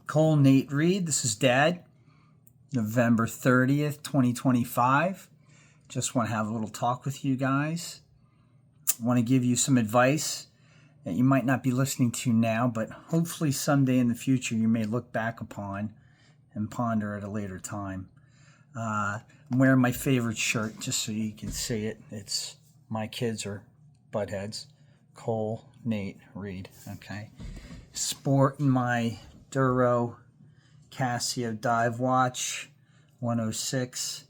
Cole Nate Reed. This is Dad, November 30th, 2025. Just want to have a little talk with you guys. I want to give you some advice that you might not be listening to now, but hopefully someday in the future you may look back upon and ponder at a later time. I'm wearing my favorite shirt just so you can see it. It's My Kids Are Buttheads. Cole Nate Reed. Okay. Sporting my Duro Casio dive watch 106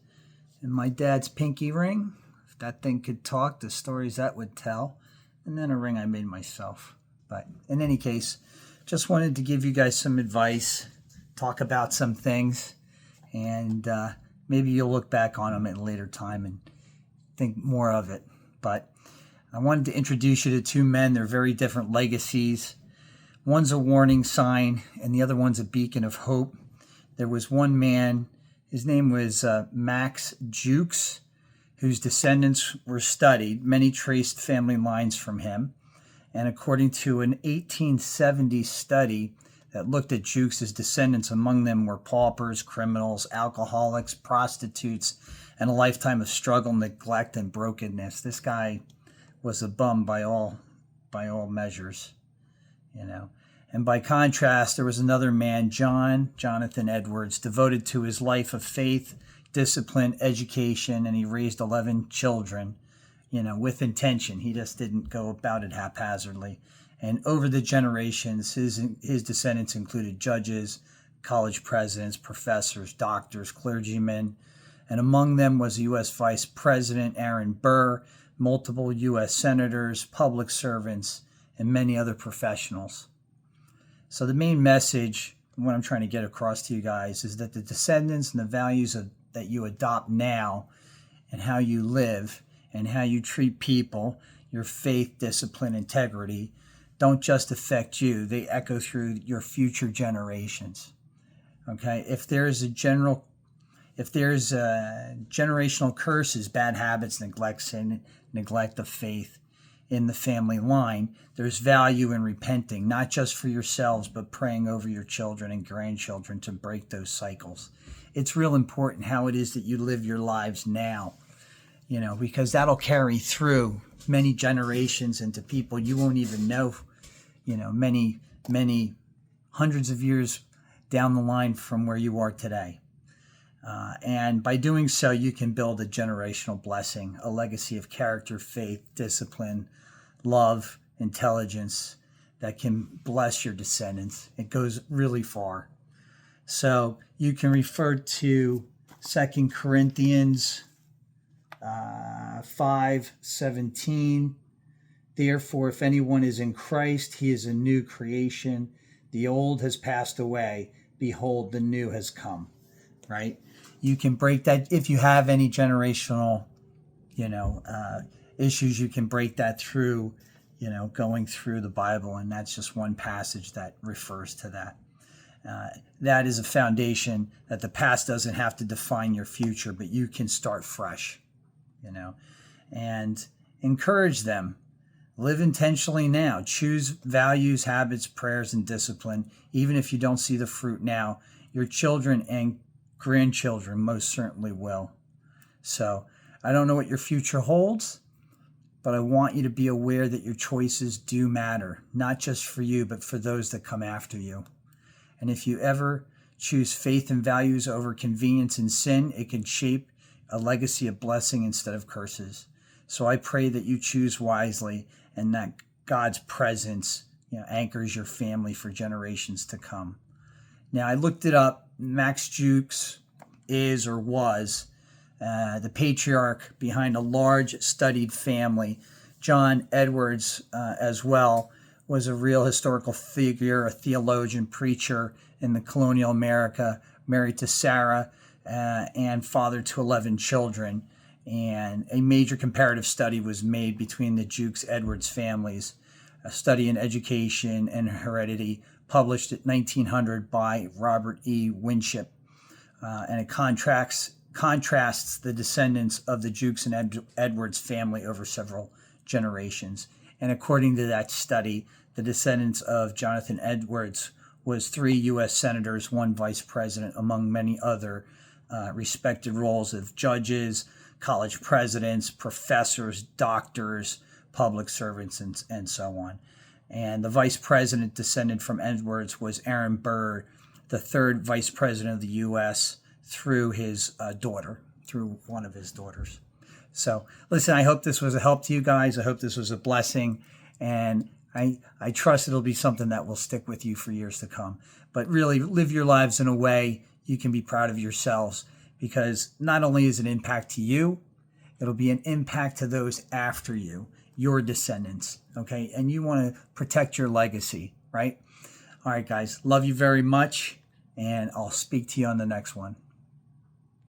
and my dad's pinky ring. If that thing could talk, the stories that would tell. And then a ring I made myself. But in any case, just wanted to give you guys some advice, talk about some things, and maybe you'll look back on them at a later time and think more of it. But I wanted to introduce you to two men. They're very different legacies. One's a warning sign, and the other one's a beacon of hope. There was one man, his name was Max Jukes, whose descendants were studied. Many traced family lines from him. And according to an 1870 study that looked at Jukes' descendants, among them were paupers, criminals, alcoholics, prostitutes, and a lifetime of struggle, neglect, and brokenness. This guy was a bum by all measures, you know. And by contrast, there was another man, Jonathan Edwards, devoted to his life of faith, discipline, education, and he raised 11 children, you know, with intention. He just didn't go about it haphazardly. And over the generations, his descendants included judges, college presidents, professors, doctors, clergymen, and among them was U.S. Vice President Aaron Burr, multiple U.S. senators, public servants, and many other professionals. So the main message, what I'm trying to get across to you guys, is that the descendants and the values that you adopt now and how you live and how you treat people, your faith, discipline, integrity, don't just affect you. They echo through your future generations. Okay? If there's generational curses, bad habits, neglect, sin, neglect of faith in the family line, there's value in repenting, not just for yourselves, but praying over your children and grandchildren to break those cycles. It's real important how it is that you live your lives now, you know, because that'll carry through many generations into people you won't even know, you know, many hundreds of years down the line from where you are today. And by doing so, you can build a generational blessing, a legacy of character, faith, discipline, love, intelligence that can bless your descendants. It goes really far. So you can refer to 2 Corinthians 5:17. Therefore, if anyone is in Christ, he is a new creation. The old has passed away. Behold, the new has come. Right? You can break that if you have any generational, issues. You can break that through, going through the Bible, and that's just one passage that refers to that. That is a foundation that the past doesn't have to define your future, but you can start fresh, and encourage them. Live intentionally now. Choose values, habits, prayers, and discipline. Even if you don't see the fruit now, your children and grandchildren most certainly will. So I don't know what your future holds, but I want you to be aware that your choices do matter, not just for you, but for those that come after you. And if you ever choose faith and values over convenience and sin, it can shape a legacy of blessing instead of curses. So I pray that you choose wisely and that God's presence, anchors your family for generations to come. Now, I looked it up. Max Jukes is or was the patriarch behind a large studied family. John Edwards as well was a real historical figure, a theologian, preacher in the colonial America, married to Sarah and father to 11 children. And a major comparative study was made between the Jukes-Edwards families, a study in education and heredity published in 1900 by Robert E. Winship. And it contrasts the descendants of the Jukes and Edwards family over several generations. And according to that study, the descendants of Jonathan Edwards was 3 U.S. senators, 1 vice president, among many other respected roles of judges, college presidents, professors, doctors, public servants, and so on. And the vice president descended from Edwards was Aaron Burr, the 3rd vice president of the U.S. through his daughter, through one of his daughters. So listen, I hope this was a help to you guys. I hope this was a blessing. And I trust it'll be something that will stick with you for years to come. But really live your lives in a way you can be proud of yourselves, because not only is it an impact to you, it'll be an impact to those after you, your descendants, okay? And you want to protect your legacy, right? All right, guys, love you very much, and I'll speak to you on the next one.